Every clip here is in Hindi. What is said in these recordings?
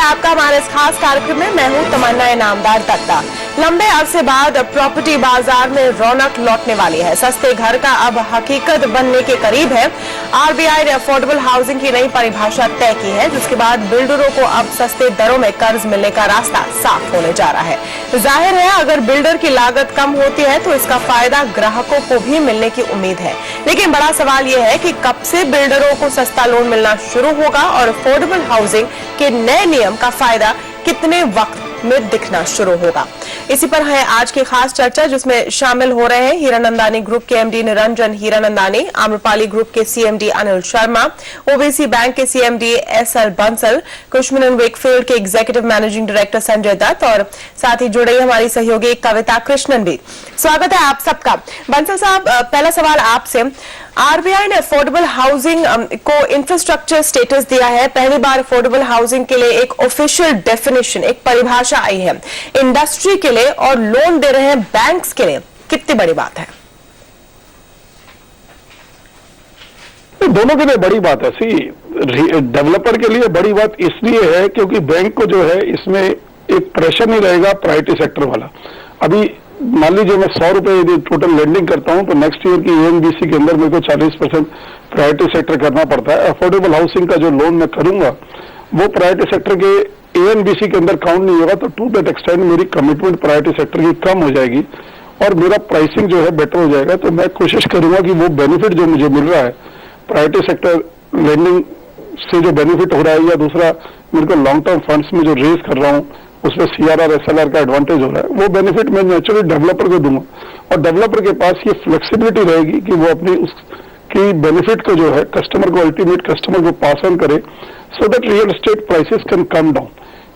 आपका हमारे इस खास कार्यक्रम में। मैं हूं तमन्ना इनामदार दत्ता। लंबे अरसे बाद प्रॉपर्टी बाजार में रौनक लौटने वाली है। सस्ते घर का अब हकीकत बनने के करीब है। आरबीआई ने अफोर्डेबल हाउसिंग की नई परिभाषा तय की है, जिसके बाद बिल्डरों को अब सस्ते दरों में कर्ज मिलने का रास्ता साफ होने जा रहा है। जाहिर है, अगर बिल्डर की लागत कम होती है तो इसका फायदा ग्राहकों को भी मिलने की उम्मीद है। लेकिन बड़ा सवाल यह है कि कब से बिल्डरों को सस्ता लोन मिलना शुरू होगा और अफोर्डेबल हाउसिंग के नए नियम का फायदा कितने वक्त में दिखना शुरू होगा। इसी पर है आज की खास चर्चा, जिसमें शामिल हो रहे हैं हीरानंदानी ग्रुप के एमडी निरंजन हीरानंदानी, आम्रपाली ग्रुप के CMD Anil Sharma, OBC bank के CMD S L Bansal, Cushman and Wakefield के executive managing director Sanjay Dutt और साथ ही जुड़े हमारी सहयोगी कविता कृष्णन भी। स्वागत है आप सबका। बंसल साहब, पहला सवाल आपसे। आरबीआई ने अफोर्डेबल हाउसिंग को इंफ्रास्ट्रक्चर स्टेटस दिया है। पहली बार अफोर्डेबल हाउसिंग के लिए एक ऑफिशियल डेफिनेशन, एक परिभाषा आई है। इंडस्ट्री के लिए और लोन दे रहे हैं बैंक्स के लिए कितनी बड़ी बात है? दोनों के लिए बड़ी बात है। डेवलपर के लिए बड़ी बात इसलिए है क्योंकि बैंक को जो है इसमें एक प्रेशर नहीं रहेगा प्रायोरिटी सेक्टर वाला। अभी मान लीजिए मैं 100 रुपए यदि टोटल लेंडिंग करता हूं तो नेक्स्ट ईयर की एएनबीसी के अंदर मेरे को 40% प्रायोरिटी सेक्टर करना पड़ता है। अफोर्डेबल हाउसिंग का जो लोन मैं करूंगा वो प्रायोरिटी सेक्टर के एएनबीसी के अंदर काउंट नहीं होगा, तो टू दैट एक्सटेंड मेरी कमिटमेंट प्रायोरिटी सेक्टर की कम हो जाएगी और मेरा प्राइसिंग जो है बेटर हो जाएगा। तो मैं कोशिश करूंगा कि वो बेनिफिट जो मुझे मिल रहा है प्रायोरिटी सेक्टर लेंडिंग से जो बेनिफिट हो रहा है, या दूसरा मेरे को लॉन्ग टर्म फंड्स में जो रेज कर रहा हूं उसमें सीआरआर एसएलआर का एडवांटेज हो रहा है, वो बेनिफिट मैं नेचुरली डेवलपर को दूंगा और डेवलपर के पास ये फ्लेक्सिबिलिटी रहेगी कि वो अपनी उसकी बेनिफिट को जो है कस्टमर को, अल्टीमेट कस्टमर को पास ऑन करे, so that real estate prices can come down.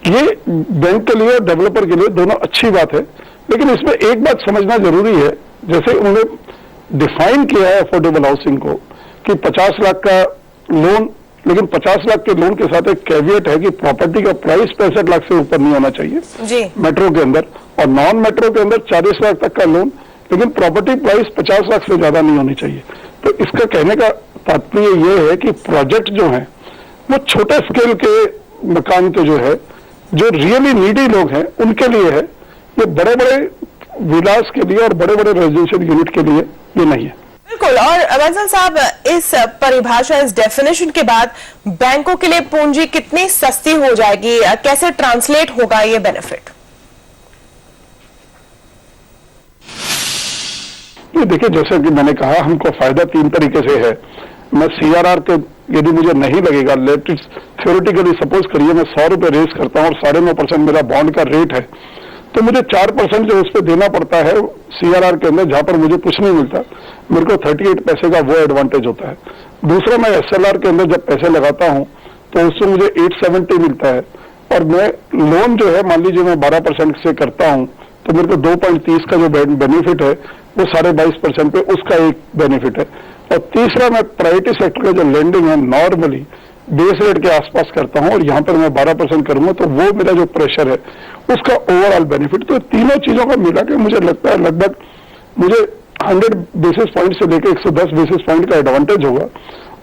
ये बैंक के लिए और डेवलपर के लिए दोनों अच्छी बात है। लेकिन इसमें एक बात समझना जरूरी है, जैसे उन्होंने डिफाइन किया है अफोर्डेबल हाउसिंग को कि 50 लाख का लोन, लेकिन 50 लाख के लोन के साथ एक कैविएट है कि प्रॉपर्टी का प्राइस 65 लाख से ऊपर नहीं होना चाहिए जी। मेट्रो के अंदर, और नॉन मेट्रो के अंदर 40 लाख तक का लोन, लेकिन प्रॉपर्टी प्राइस 50 लाख से ज्यादा नहीं होनी चाहिए। तो इसका कहने का तात्पर्य यह है कि प्रोजेक्ट जो है वो छोटे स्केल के मकान के जो है, जो रियली नीडी लोग हैं उनके लिए है। ये बड़े बड़े विलास के लिए और बड़े बड़े रेजिडेंशियल यूनिट के लिए ये नहीं है। बिल्कुल। और बंसल साहब, इस परिभाषा, इस डेफिनेशन के बाद बैंकों के लिए पूंजी कितनी सस्ती हो जाएगी? कैसे ट्रांसलेट होगा ये बेनिफिट? ये देखिए, जैसे कि मैंने कहा, हमको फायदा 3 तरीके से है। मैं सीआरआर के यदि मुझे नहीं लगेगा, थ्योरेटिकली सपोज करिए मैं 100 रुपए रेज करता हूं और 9.5% मेरा बॉन्ड का रेट है, तो मुझे 4% जो उस पर देना पड़ता है सीआरआर के अंदर, जहां पर मुझे कुछ नहीं मिलता, मेरे को 38 पैसे का वो एडवांटेज होता है। दूसरा, मैं एसएलआर के अंदर जब पैसे लगाता हूं तो उससे मुझे 870 मिलता है, और मैं लोन जो है मान लीजिए मैं 12% से करता हूं तो मेरे को 2.30 का जो बेनिफिट है वो 22.5% पे उसका एक बेनिफिट है। और तीसरा, मैं प्रायोरिटी सेक्टर का जो लेंडिंग है नॉर्मली बेस रेट के आसपास करता हूं और यहां पर मैं 12% करूंगा, तो वो मेरा जो प्रेशर है उसका ओवरऑल बेनिफिट। तो तीनों चीजों का मिला के मुझे लगता है लगभग मुझे 100 बेसिस पॉइंट से लेकर 110 बेसिस पॉइंट का एडवांटेज होगा,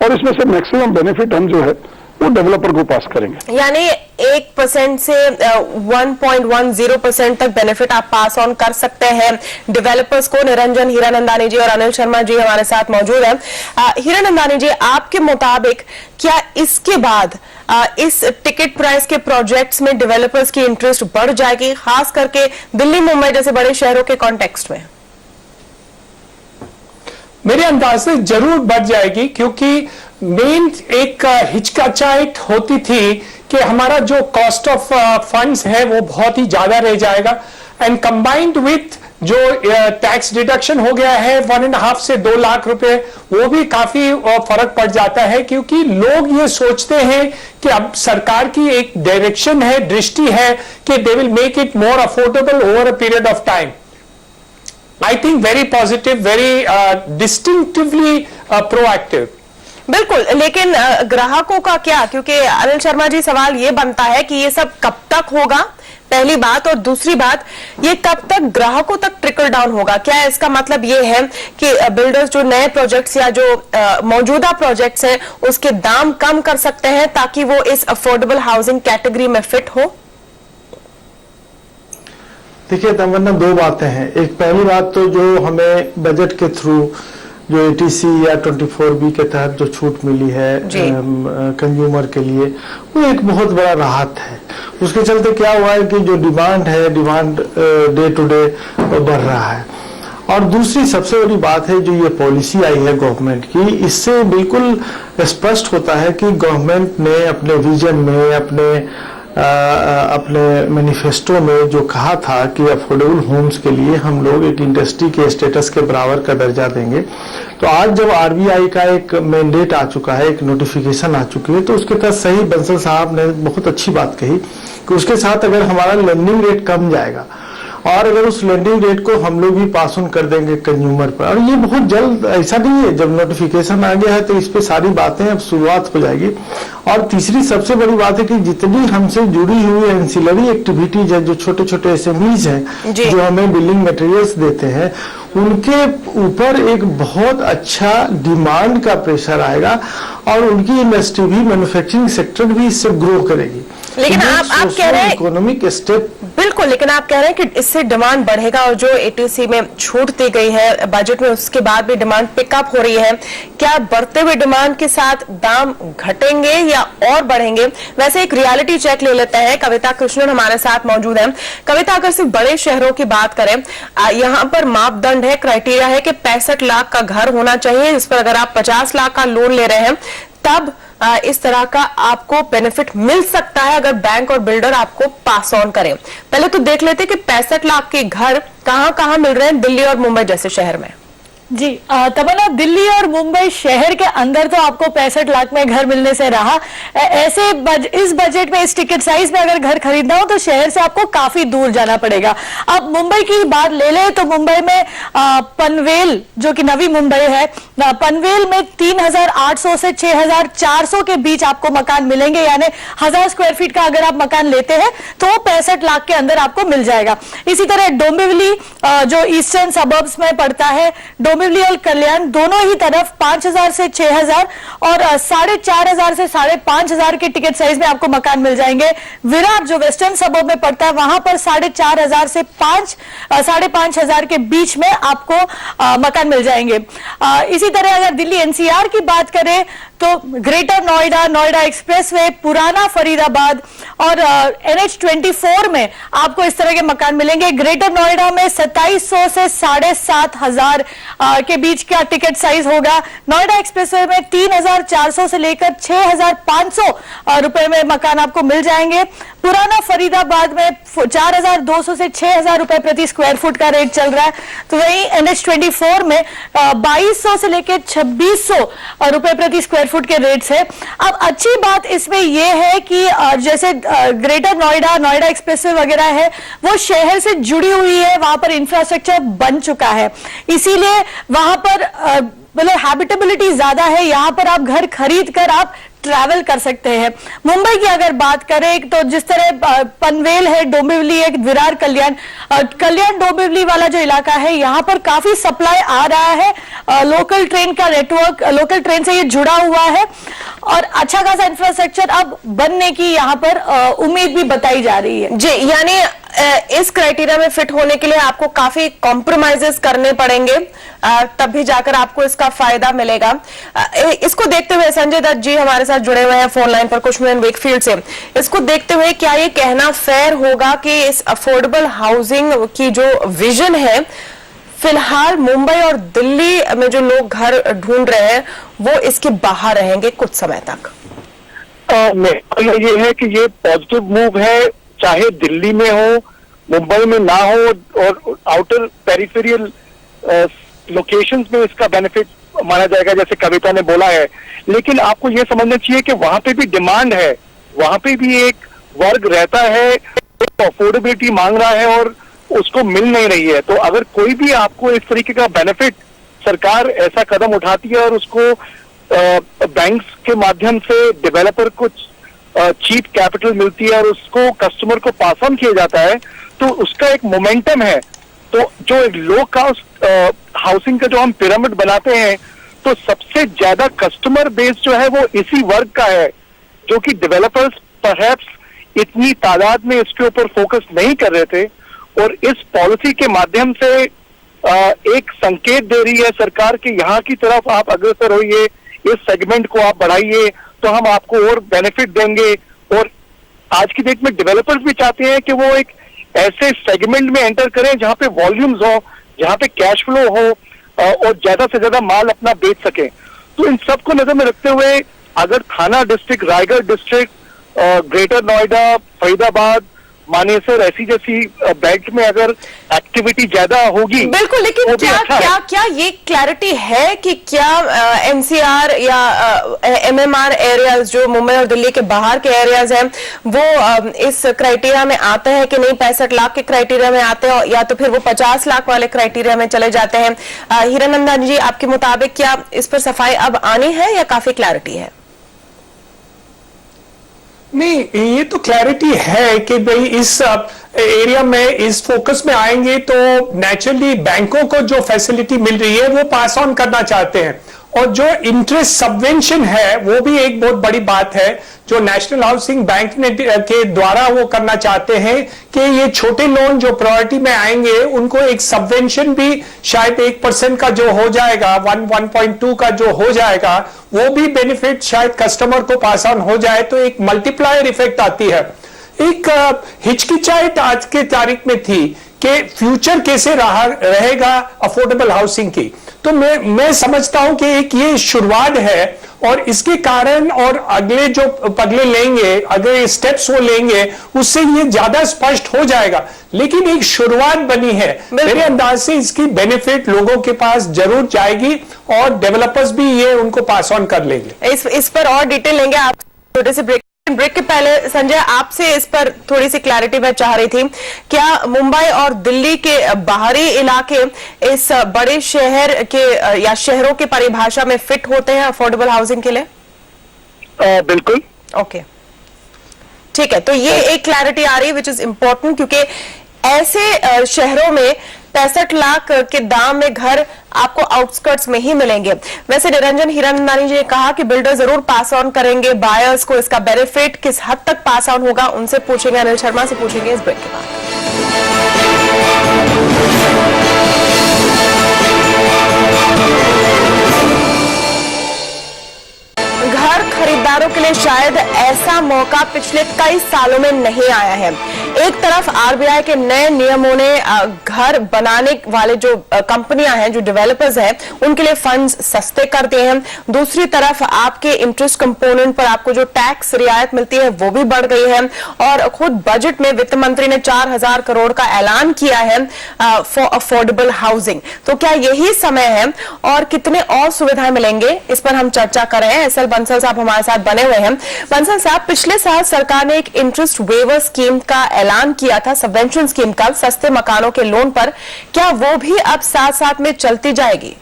और इसमें से मैक्सिमम बेनिफिट हम जो है वो डेवलपर को पास करेंगे। यानी 1% से 1.10% तक बेनिफिट आप पास ऑन कर सकते हैं डेवलपर्स को। निरंजन हीरानंदानी जी और अनिल शर्मा जी हमारे साथ मौजूद हैं। हीरानंदानी जी, आपके मुताबिक क्या इसके बाद इस टिकट प्राइस के प्रोजेक्ट्स में डेवलपर्स की इंटरेस्ट बढ़ जाएगी, खास करके दिल्ली, मुंबई जैसे बड़े शहरों के कॉन्टेक्स्ट में? मेरे अंदाज से जरूर बढ़ जाएगी, क्योंकि मेन एक हिचकिचाहट होती थी कि हमारा जो कॉस्ट ऑफ फंड्स है वो बहुत ही ज्यादा रह जाएगा, एंड कंबाइंड विथ जो टैक्स डिडक्शन हो गया है 1.5 से 2 लाख रुपए, वो भी काफी फर्क पड़ जाता है। क्योंकि लोग ये सोचते हैं कि अब सरकार की एक डायरेक्शन है, दृष्टि है कि they will make it more affordable over a period of time. I think very positive, very distinctively proactive. बिल्कुल, लेकिन ग्राहकों का क्या? क्योंकि अनिल शर्मा जी, सवाल ये बनता है कि ये सब कब तक होगा? पहली बात। और दूसरी बात, ये कब तक ग्राहकों तक ट्रिकल डाउन होगा? क्या इसका मतलब ये है कि बिल्डर्स जो नए प्रोजेक्ट्स या जो मौजूदा प्रोजेक्ट्स हैं उसके दाम कम कर सकते हैं ताकि वो इस अफोर्डेबल हाउसिंग कैटेगरी में फिट हो? देखिए तमन्ना, दो बातें हैं। एक पहली बात तो जो हमें बजट के थ्रू जो ATC या 24B के तहत जो छूट मिली है कंज्यूमर के लिए, वो एक बहुत बड़ा राहत है। उसके चलते क्या हुआ है कि जो डिमांड डे टू डे बढ़ रहा है। और दूसरी सबसे बड़ी बात है जो ये पॉलिसी आई है गवर्नमेंट की, इससे बिल्कुल स्पष्ट होता है कि गवर्नमेंट ने अपने विजन में, अपने मैनिफेस्टो में जो कहा था कि अफोर्डेबल होम्स के लिए हम लोग एक इंडस्ट्री के स्टेटस के बराबर का दर्जा देंगे। तो आज जब RBI का एक मैंडेट आ चुका है, एक नोटिफिकेशन आ चुकी है, तो उसके तहत सही बंसल साहब ने बहुत अच्छी बात कही कि उसके साथ अगर हमारा लेंडिंग रेट कम जाएगा और अगर उस लेंडिंग रेट को हम लोग भी पास ऑन कर देंगे कंज्यूमर पर, और ये बहुत जल्द, ऐसा नहीं है, जब नोटिफिकेशन आ गया है तो इस पे सारी बातें अब शुरुआत हो जाएगी। और तीसरी सबसे बड़ी बात है कि जितनी हमसे जुड़ी हुई एंसिलरी एक्टिविटीज है, जो छोटे छोटे SMEs हैं जो हमें बिल्डिंग मटेरियल्स देते हैं, उनके ऊपर एक बहुत अच्छा डिमांड का प्रेशर आएगा और उनकी इंडस्ट्री भी, मैन्युफैक्चरिंग सेक्टर भी इससे ग्रो करेगी। लेकिन आप कह रहे हैं इकोनॉमिक स्टेप, बिल्कुल, लेकिन आप कह रहे हैं कि इससे डिमांड बढ़ेगा और जो ATC में छूट दी गई है बजट में, उसके बाद भी डिमांड पिकअप हो रही है। क्या बढ़ते हुए डिमांड के साथ दाम घटेंगे या और बढ़ेंगे? वैसे एक रियलिटी चेक ले लेते हैं। कविता कृष्णन हमारे साथ मौजूद है। कविता, अगर सिर्फ बड़े शहरों की बात करें, यहाँ पर मापदंड है, क्राइटेरिया है कि 65 लाख का घर होना चाहिए, जिस पर अगर आप 50 लाख का लोन ले रहे हैं तब इस तरह का आपको बेनिफिट मिल सकता है अगर बैंक और बिल्डर आपको पास ऑन करें। पहले तो देख लेते कि 65 लाख के घर कहां मिल रहे हैं दिल्ली और मुंबई जैसे शहर में। जी तमन्ना, दिल्ली और मुंबई शहर के अंदर तो आपको 65 लाख में घर मिलने से रहा। ऐसे इस बजट में, इस टिकट साइज में अगर घर खरीदना हो तो शहर से आपको काफी दूर जाना पड़ेगा। अब मुंबई की बात ले ले तो मुंबई में पनवेल, जो कि नवी मुंबई है, पनवेल में 3800 से 6400 के बीच आपको मकान मिलेंगे। यानी 1000 स्क्वायर फीट का अगर आप मकान लेते हैं तो 65 लाख के अंदर आपको मिल जाएगा। इसी तरह डोंबिवली जो ईस्टर्न सबर्ब्स में पड़ता है, डोंबिवली और कल्याण दोनों ही तरफ 5000 से 6000 और 4500 से 5500 के टिकट साइज में आपको मकान मिल जाएंगे। विरार जो वेस्टर्न सबर्ब में पड़ता है, वहां पर 4500 से 5500 के बीच में आपको मकान मिल जाएंगे। इसी तरह अगर दिल्ली NCR की बात करें तो ग्रेटर नोएडा, नोएडा एक्सप्रेसवे, पुराना फरीदाबाद और NH24 में आपको इस तरह के मकान मिलेंगे। ग्रेटर नोएडा में 2700 से 7500 के बीच का टिकट साइज होगा। नोएडा एक्सप्रेसवे में 3400 से लेकर 6500 रुपए में मकान आपको मिल जाएंगे। पुराना फरीदाबाद में 4200 से 6000 रुपए प्रति स्क्वायर फुट का रेट चल रहा है। तो वहीं NH24 में 2200 से लेकर 2600 रुपए प्रति स्क्वायर फुट के रेट्स है। अब अच्छी बात इसमें यह है कि जैसे ग्रेटर नोएडा, नोएडा एक्सप्रेसवे वगैरह है, वो शहर से जुड़ी हुई है, वहां पर इंफ्रास्ट्रक्चर बन चुका है, इसीलिए वहां पर मतलब हैबिटेबिलिटी ज्यादा है। यहां पर आप घर खरीद कर आप ट्रैवल कर सकते हैं। मुंबई की अगर बात करें तो जिस तरह पनवेल है, डोंबिवली है, विरार, कल्याण डोंबिवली वाला जो इलाका है, यहाँ पर काफी सप्लाई आ रहा है। लोकल ट्रेन का नेटवर्क, लोकल ट्रेन से ये जुड़ा हुआ है और अच्छा खासा इंफ्रास्ट्रक्चर अब बनने की यहाँ पर उम्मीद भी बताई जा रही है। जी, यानी इस क्राइटेरिया में फिट होने के लिए आपको काफी कॉम्प्रोमाइजेस करने पड़ेंगे, तब भी जाकर आपको इसका फायदा मिलेगा। इसको देखते हुए संजय दत्त जी हमारे साथ जुड़े हुए हैं फोन लाइन पर कुशमोहन वेकफील्ड से। इसको देखते हुए क्या ये कहना फेयर होगा कि इस अफोर्डेबल हाउसिंग की जो विजन है, फिलहाल मुंबई और दिल्ली में जो लोग घर ढूंढ रहे हैं वो इसके बाहर रहेंगे कुछ समय तक? ये है कि ये पॉजिटिव मूव है, चाहे दिल्ली में हो, मुंबई में ना हो और आउटर पेरिफेरियल लोकेशंस में इसका बेनिफिट माना जाएगा, जैसे कविता ने बोला है। लेकिन आपको ये समझना चाहिए कि वहां पे भी डिमांड है, वहां पे भी एक वर्ग रहता है, एक अफोर्डेबिलिटी मांग रहा है और उसको मिल नहीं रही है। तो अगर कोई भी आपको इस तरीके का बेनिफिट, सरकार ऐसा कदम उठाती है और उसको बैंक्स के माध्यम से डेवलपर को चीप कैपिटल मिलती है और उसको कस्टमर को पास ऑन किया जाता है, तो उसका एक मोमेंटम है। तो जो एक लो कॉस्ट हाउसिंग का जो हम पिरामिड बनाते हैं, तो सबसे ज्यादा कस्टमर बेस जो है वो इसी वर्ग का है, जो कि डेवलपर्स परहैप्स इतनी तादाद में इसके ऊपर फोकस नहीं कर रहे थे। और इस पॉलिसी के माध्यम से एक संकेत दे रही है सरकार कि यहाँ की तरफ आप अग्रसर होइए, इस सेगमेंट को आप बढ़ाइए, तो हम आपको और बेनिफिट देंगे। और आज की डेट में डेवलपर्स भी चाहते हैं कि वो एक ऐसे सेगमेंट में एंटर करें जहां पे वॉल्यूम्स हो, जहां पे कैश फ्लो हो और ज्यादा से ज्यादा माल अपना बेच सकें। तो इन सबको नजर में रखते हुए अगर थाना district, Raigarh district, greater Noida, Faridabad, Manesar ऐसी जैसी बेल्ट में अगर एक्टिविटी ज्यादा होगी, बिल्कुल, लेकिन वो भी क्या अच्छा है। क्या क्या ये क्लैरिटी है कि क्या एनसीआर या एमएमआर एरियाज जो मुंबई और दिल्ली के बाहर के एरियाज हैं वो इस क्राइटेरिया में आते हैं कि नहीं, 65 लाख के क्राइटेरिया में आते हैं, या तो फिर वो 50 लाख वाले क्राइटेरिया में चले जाते हैं? हीरानंदन जी, आपके मुताबिक क्या इस पर सफाई अब आनी है या काफी क्लैरिटी है? नहीं, ये तो क्लैरिटी है कि भाई इस एरिया में, इस फोकस में आएंगे तो नेचुरली बैंकों को जो फैसिलिटी मिल रही है वो पास ऑन करना चाहते हैं। और जो इंटरेस्ट सबवेंशन है वो भी एक बहुत बड़ी बात है जो नेशनल हाउसिंग बैंक ने के द्वारा वो करना चाहते हैं कि ये छोटे लोन जो प्रायोरिटी में आएंगे उनको एक सबवेंशन भी शायद 1% का जो हो जाएगा, 1.2 का जो हो जाएगा, वो भी बेनिफिट शायद कस्टमर को पास ऑन हो जाए, तो एक मल्टीप्लायर इफेक्ट आती है। एक हिचकिचाहट आज के तारीख में थी कि फ्यूचर कैसे रहेगा अफोर्डेबल हाउसिंग की, तो मैं समझता हूं कि एक ये शुरुआत है और इसके कारण और अगले जो पगले लेंगे, अगले स्टेप्स वो लेंगे, उससे ये ज्यादा स्पष्ट हो जाएगा। लेकिन एक शुरुआत बनी है, मेरे अंदाज से इसकी बेनिफिट लोगों के पास जरूर जाएगी और डेवलपर्स भी ये उनको पास ऑन कर लेंगे। इस पर और डिटेल लेंगे आप छोटे से ब्रेक के पहले। संजय, आपसे इस पर थोड़ी सी क्लैरिटी मैं चाह रही थी, क्या मुंबई और दिल्ली के बाहरी इलाके इस बड़े शहर के या शहरों की परिभाषा में फिट होते हैं अफोर्डेबल हाउसिंग के लिए? बिल्कुल। ओके, ठीक है, तो ये एक क्लैरिटी आ रही है विच इज इंपॉर्टेंट, क्योंकि ऐसे शहरों में 65 लाख के दाम में घर आपको आउटस्कर्ट्स में ही मिलेंगे। वैसे निरंजन हीरानंदानी जी ने कहा कि बिल्डर जरूर पास ऑन करेंगे, बायर्स को इसका बेनिफिट किस हद तक पास ऑन होगा उनसे पूछेंगे, अनिल शर्मा से पूछेंगे इस ब्रेक के बाद। घर खरीदारों के लिए शायद ऐसा मौका पिछले कई सालों में नहीं आया है। एक तरफ आरबीआई के नए नियमों ने घर बनाने वाले जो कंपनियां हैं, जो डेवलपर्स हैं, उनके लिए फंड्स सस्ते कर दिए हैं। दूसरी तरफ आपके इंटरेस्ट कंपोनेंट पर आपको जो टैक्स रियायत मिलती है वो भी बढ़ गई है। और खुद बजट में वित्त मंत्री ने 4000 करोड़ का ऐलान किया है फॉर अफोर्डेबल हाउसिंग। तो क्या यही समय है और कितने और सुविधाएं मिलेंगे, इस पर हम चर्चा कर रहे हैं। एसएल बंसल साहब हमारे साथ बने हुए हैं। बंसल साहब, पिछले साल सरकार ने एक इंटरेस्ट वेवर स्कीम का ऐलान किया था, सबवेंशन स्कीम का, सस्ते मकानों के लोन पर। क्या वो भी अब साथ साथ में चलती जाएगी?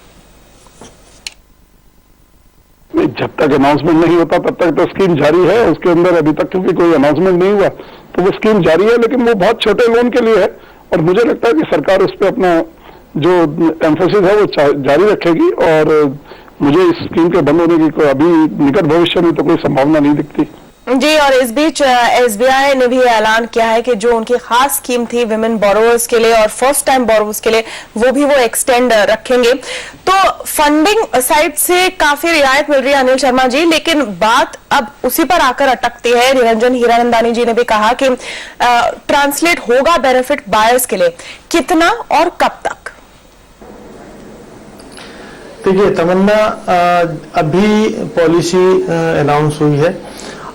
जब तक अनाउंसमेंट नहीं होता तब तक तो स्कीम जारी है। उसके अंदर अभी तक क्योंकि कोई अनाउंसमेंट नहीं हुआ तो वो स्कीम जारी है, लेकिन वो बहुत छोटे लोन के लिए है। और मुझे लगता है कि सरकार उस पर अपना जो एम्फोसिस है वो जारी रखेगी और मुझे इस स्कीम के बंद होने की अभी निकट भविष्य में तो कोई संभावना नहीं दिखती जी। और इस बीच एसबीआई ने भी ऐलान किया है कि जो उनकी खास स्कीम थी विमेन बोरोवर्स के लिए और फर्स्ट टाइम बोरोवर्स के लिए, वो भी वो एक्सटेंड रखेंगे। तो फंडिंग साइड से काफी रियायत मिल रही है अनिल शर्मा जी, लेकिन बात अब उसी पर आकर अटकती है। निरंजन हीरानंदानी जी ने भी कहा कि ट्रांसलेट होगा बेनिफिट बायर्स के लिए, कितना और कब तक? देखिए तमन्ना, अभी पॉलिसी अनाउंस हुई है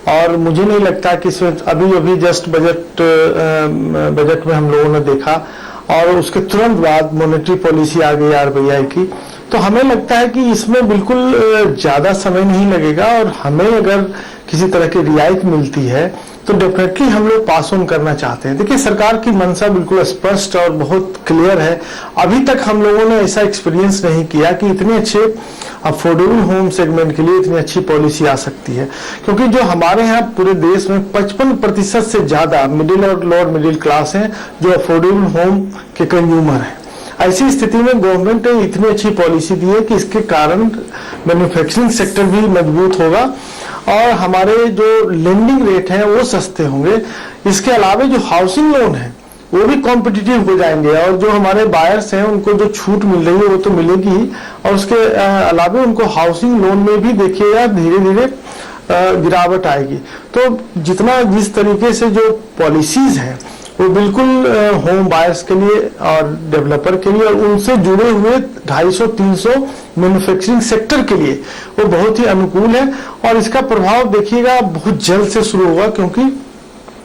और मुझे नहीं लगता कि इसमें अभी जस्ट बजट में हम लोगों ने देखा और उसके तुरंत बाद मॉनेटरी पॉलिसी आ गई आरबीआई की, तो हमें लगता है कि इसमें बिल्कुल ज्यादा समय नहीं लगेगा, और हमें अगर किसी तरह की रियायत मिलती है तो डेफिनेटली हम लोग पास ऑन करना चाहते हैं। देखिए, सरकार की मंशा बिल्कुल स्पष्ट और बहुत क्लियर है। अभी तक हम लोगों ने ऐसा एक्सपीरियंस नहीं किया कि इतने अच्छे अफोर्डेबल होम सेगमेंट के लिए इतनी अच्छी पॉलिसी आ सकती है, क्योंकि जो हमारे यहाँ पूरे देश में 55% से ज्यादा मिडिल और लोअर मिडिल क्लास हैं जो अफोर्डेबल होम के कंज्यूमर हैं। ऐसी स्थिति में गवर्नमेंट ने इतनी अच्छी पॉलिसी दी है कि इसके कारण मैन्युफैक्चरिंग सेक्टर भी मजबूत होगा और हमारे जो लेंडिंग रेट हैं वो सस्ते होंगे। इसके अलावा जो हाउसिंग लोन है वो भी कॉम्पिटिटिव हो जाएंगे, और जो हमारे बायर्स हैं उनको जो छूट मिल रही है वो तो मिलेगी ही, और उसके अलावा उनको हाउसिंग लोन में भी देखिएगा धीरे धीरे गिरावट आएगी। तो जिस तरीके से जो पॉलिसीज हैं वो बिल्कुल होम बायर्स के लिए और डेवलपर के लिए और उनसे जुड़े हुए 250-300 मैन्युफैक्चरिंग सेक्टर के लिए वो बहुत ही अनुकूल है, और इसका प्रभाव देखिएगा बहुत जल्द से शुरू होगा, क्योंकि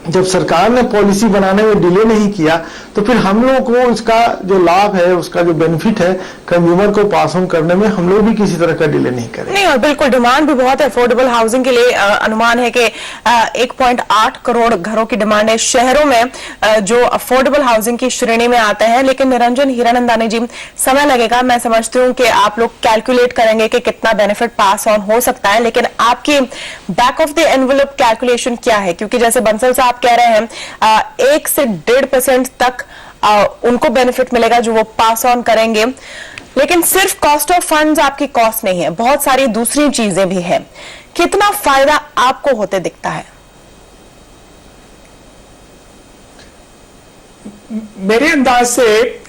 जब सरकार ने पॉलिसी बनाने में डिले नहीं किया तो फिर हम लोगों को इसका जो लाभ है, उसका जो बेनिफिट है कंज्यूमर को पास ऑन करने में हम लोग भी किसी तरह का डिले नहीं करें। नहीं, और बिल्कुल डिमांड भी बहुत है अफोर्डेबल हाउसिंग के लिए। अनुमान है कि 1.8 करोड़ घरों की डिमांड है शहरों में जो अफोर्डेबल हाउसिंग की श्रेणी में आते हैं। लेकिन निरंजन हीरानंदानी जी, समय लगेगा। मैं समझती हूँ कि आप लोग कैलकुलेट करेंगे कि कितना बेनिफिट पास ऑन हो सकता है, लेकिन आपकी back of the envelope calculation क्या है? क्योंकि जैसे बंसल साहब कह रहे हैं 1 से 1.5% तक उनको बेनिफिट मिलेगा जो वो पास ऑन करेंगे, लेकिन सिर्फ कॉस्ट ऑफ फंड्स आपकी कॉस्ट नहीं है, बहुत सारी दूसरी चीजें भी हैं। कितना फायदा आपको होते दिखता है? मेरे अंदाज से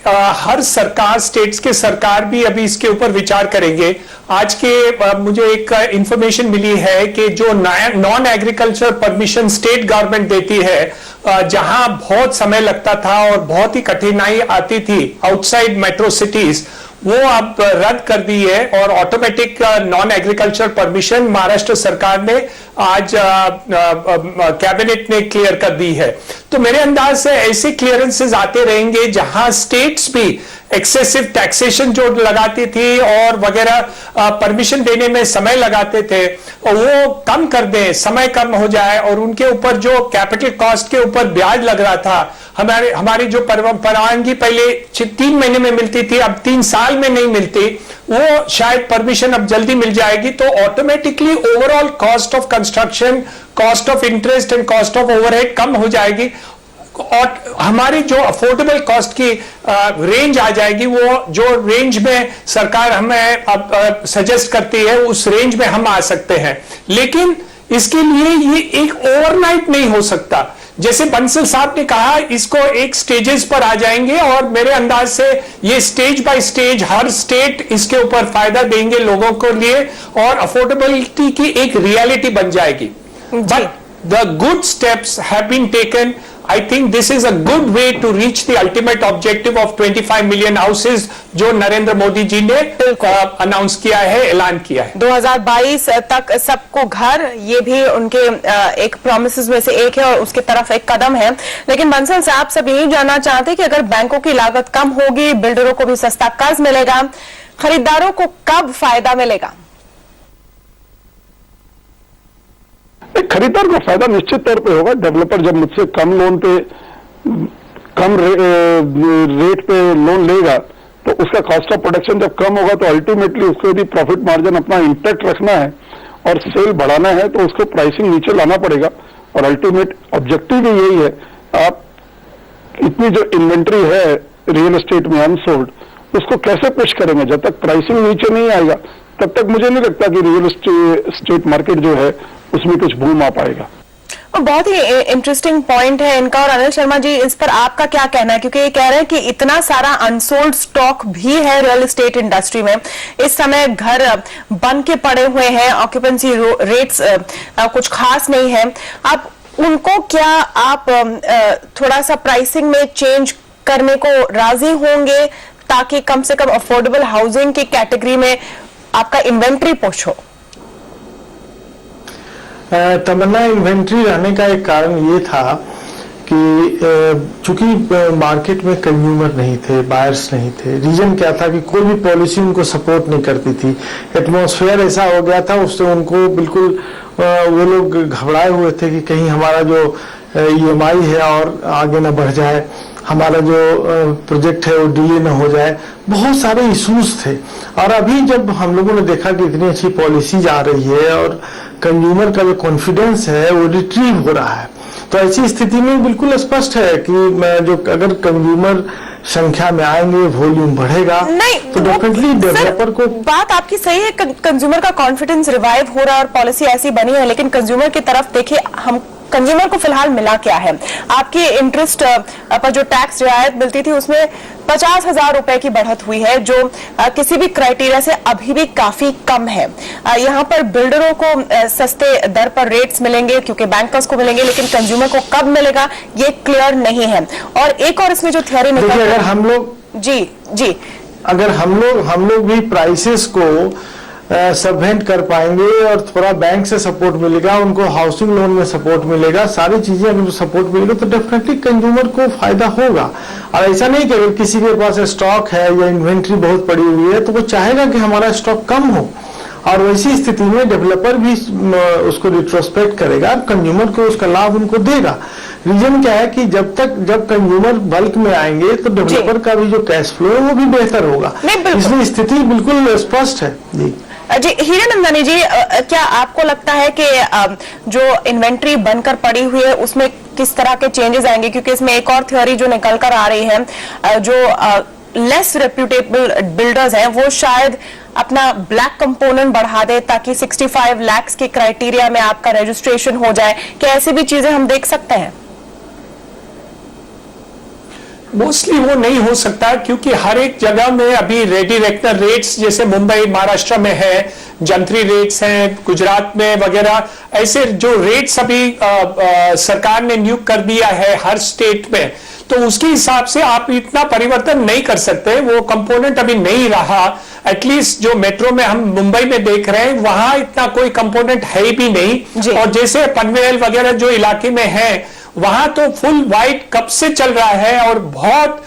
हर सरकार, स्टेट्स के सरकार भी अभी इसके ऊपर विचार करेंगे। आज के मुझे एक इंफॉर्मेशन मिली है कि जो non agriculture permission state government देती है, जहां बहुत समय लगता था और बहुत ही कठिनाई आती थी आउटसाइड मेट्रो सिटीज, वो अब रद्द कर दी है और automatic non agriculture permission Maharashtra सरकार ने आज कैबिनेट ने क्लियर कर दी है। तो मेरे अंदाज से ऐसे क्लियरेंसेस आते रहेंगे जहां स्टेट्स भी एक्सेसिव टैक्सेशन जो लगाती थी और वगैरह परमिशन देने में समय लगाते थे, और वो कम कर दें, समय कम हो जाए, और उनके ऊपर जो कैपिटल कॉस्ट के ऊपर ब्याज लग रहा था, हमारी जो परवानगी पहले 3 महीने में मिलती थी, अब 3 साल में नहीं मिलती, वो शायद परमिशन अब जल्दी मिल जाएगी। तो automatically overall cost of construction, cost of interest and cost of overhead कम हो जाएगी, और हमारी जो अफोर्डेबल कॉस्ट की रेंज आ जाएगी। वो जो रेंज में सरकार हमें अब सजेस्ट करती है उस रेंज में हम आ सकते हैं, लेकिन इसके लिए ये एक ओवरनाइट नहीं हो सकता। जैसे बंसल साहब ने कहा, इसको एक स्टेजेस पर आ जाएंगे, और मेरे अंदाज से ये stage by stage her state इसके ऊपर फायदा देंगे लोगों को लिए, और अफोर्डेबिलिटी की एक रियलिटी बन जाएगी। But the good steps have been taken. I think this is a good way to reach the ultimate objective of 25 million houses जो नरेंद्र मोदी जी ने अनाउंस किया है, ऐलान किया है। 2022 तक सबको घर, ये भी उनके एक प्रॉमिसेस में से एक है और उसके तरफ एक कदम है। लेकिन बंसल साहब सब यही जानना चाहते हैं कि अगर बैंकों की लागत कम होगी, बिल्डरों को भी सस्ता कर्ज मिलेगा, खरीदारों को कब फायदा मिलेगा? खरीदार को फायदा निश्चित तौर पे होगा। डेवलपर जब मुझसे कम लोन पे, कम रेट पे लोन लेगा तो उसका कॉस्ट ऑफ प्रोडक्शन जब कम होगा तो अल्टीमेटली उसको यदि प्रॉफिट मार्जिन अपना इंटैक्ट रखना है और सेल बढ़ाना है तो उसको प्राइसिंग नीचे लाना पड़ेगा, और अल्टीमेट ऑब्जेक्टिव भी यही है। आप इतनी जो इन्वेंट्री है रियल एस्टेट में अनसोल्ड, उसको कैसे पुश करेंगे? जब तक प्राइसिंग नीचे नहीं आएगा तब तक मुझे नहीं लगता कि रियल एस्टेट मार्केट जो है उसमें कुछ बूम आ पाएगा। बहुत ही इंटरेस्टिंग पॉइंट है इनका। और अनिल शर्मा जी, इस पर आपका क्या कहना है? क्योंकि ये कह रहे हैं कि इतना सारा अनसोल्ड स्टॉक भी है रियल एस्टेट इंडस्ट्री में, इस समय घर बन के पड़े हुए हैं, ऑक्यूपेंसी रेट्स कुछ खास नहीं है। अब उनको क्या आप थोड़ा सा प्राइसिंग में चेंज करने को राजी होंगे ताकि कम से कम अफोर्डेबल हाउसिंग की कैटेगरी में आपका इन्वेंट्री पुश हो? तमन्ना, इन्वेंट्री रहने का एक कारण ये था कि चूंकि मार्केट में कंज्यूमर नहीं थे, बायर्स नहीं थे, रीजन क्या था कि कोई भी पॉलिसी उनको सपोर्ट नहीं करती थी, एटमॉस्फेयर ऐसा हो गया था, उससे उनको बिल्कुल वो लोग घबराए हुए थे कि कहीं हमारा जो EMI है और आगे ना बढ़ जाए, हमारा जो प्रोजेक्ट है वो डिले ना हो जाए, बहुत सारे इश्यूज थे। और अभी जब हम लोगों ने देखा कि इतनी अच्छी पॉलिसीज आ रही है और कंज्यूमर का जो कॉन्फिडेंस है वो रिट्रीव हो रहा है, तो ऐसी स्थिति में बिल्कुल स्पष्ट है कि जो अगर कंज्यूमर संख्या में आएंगे, वॉल्यूम बढ़ेगा, नहीं तो डेफिनेटली डेवलपर को। बात आपकी सही है, कंज्यूमर का कॉन्फिडेंस रिवाइव हो रहा है और पॉलिसी ऐसी बनी है, लेकिन कंज्यूमर की तरफ देखिए, हम कंज्यूमर को फिलहाल मिला क्या है? आपकी इंटरेस्ट पर जो टैक्स रियायत मिलती थी उसमें 50,000 रुपए की बढ़त हुई है, जो किसी भी क्राइटेरिया से अभी भी काफी कम है। यहाँ पर बिल्डरों को सस्ते दर पर रेट्स मिलेंगे क्योंकि बैंकर्स को मिलेंगे, लेकिन कंज्यूमर को कब मिलेगा ये क्लियर नहीं है। और एक और इसमें जो थियरी निकल, अगर हम लोग जी अगर हम लोग भी प्राइसेस को सबवेंट कर पाएंगे और थोड़ा बैंक से सपोर्ट मिलेगा, उनको हाउसिंग लोन में सपोर्ट मिलेगा, सारी चीजें अगर सपोर्ट मिलेगा तो डेफिनेटली कंज्यूमर को फायदा होगा। और ऐसा नहीं कि अगर किसी के पास स्टॉक है या इन्वेंट्री बहुत पड़ी हुई है तो वो चाहेगा कि हमारा स्टॉक कम हो, और वैसी स्थिति में डेवलपर भी उसको रिट्रोस्पेक्ट करेगा, कंज्यूमर को उसका लाभ उनको देगा। रीजन क्या है कि जब कंज्यूमर बल्क में आएंगे तो डेवलपर का भी जो कैश फ्लो है वो भी बेहतर होगा, इसलिए स्थिति बिल्कुल स्पष्ट है। जी हीरानंदानी जी, क्या आपको लगता है कि जो इन्वेंट्री बनकर पड़ी हुई है उसमें किस तरह के चेंजेस आएंगे? क्योंकि इसमें एक और थ्योरी जो निकल कर आ रही है, जो लेस रेप्यूटेबल बिल्डर्स हैं वो शायद अपना ब्लैक कंपोनेंट बढ़ा दे ताकि 65 लाख के क्राइटेरिया में आपका रजिस्ट्रेशन हो जाए। क्या ऐसी भी चीजें हम देख सकते हैं? मोस्टली वो नहीं हो सकता, क्योंकि हर एक जगह में अभी रेडी रेक्टर रेट्स, जैसे मुंबई महाराष्ट्र में है, जंत्री रेट्स हैं, गुजरात में वगैरह, ऐसे जो रेट्स अभी सरकार ने नियुक्त कर दिया है हर स्टेट में, तो उसके हिसाब से आप इतना परिवर्तन नहीं कर सकते। वो कंपोनेंट अभी नहीं रहा, एटलीस्ट जो मेट्रो में हम मुंबई में देख रहे हैं वहां इतना कोई कंपोनेंट है भी नहीं। और जैसे पनवेल वगैरह जो इलाके में है वहां तो फुल व्हाइट कब से चल रहा है और बहुत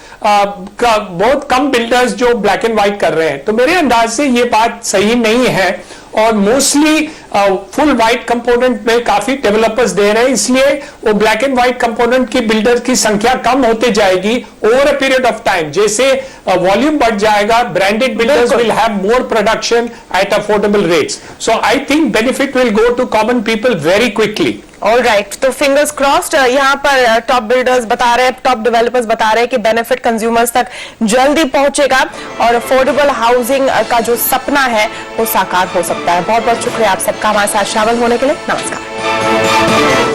कम बिल्डर्स जो ब्लैक एंड व्हाइट कर रहे हैं, तो मेरे अंदाज से ये बात सही नहीं है। और मोस्टली फुल व्हाइट कंपोनेंट में काफी डेवलपर्स दे रहे हैं, इसलिए वो ब्लैक एंड व्हाइट कंपोनेंट की बिल्डर की संख्या कम होते जाएगी over a period of time. जैसे वॉल्यूम बढ़ जाएगा, branded builders will have more production at affordable rates, so I think benefit will go to common people very quickly. All right, तो फिंगर्स क्रॉस्ड। यहाँ पर टॉप बिल्डर्स बता रहे हैं, टॉप डेवलपर्स बता रहे हैं कि बेनिफिट कंज्यूमर्स तक जल्दी पहुंचेगा और अफोर्डेबल हाउसिंग का जो सपना है वो साकार हो सकता है। बहुत बहुत शुक्रिया आप सबका हमारे साथ शामिल होने के लिए। नमस्कार।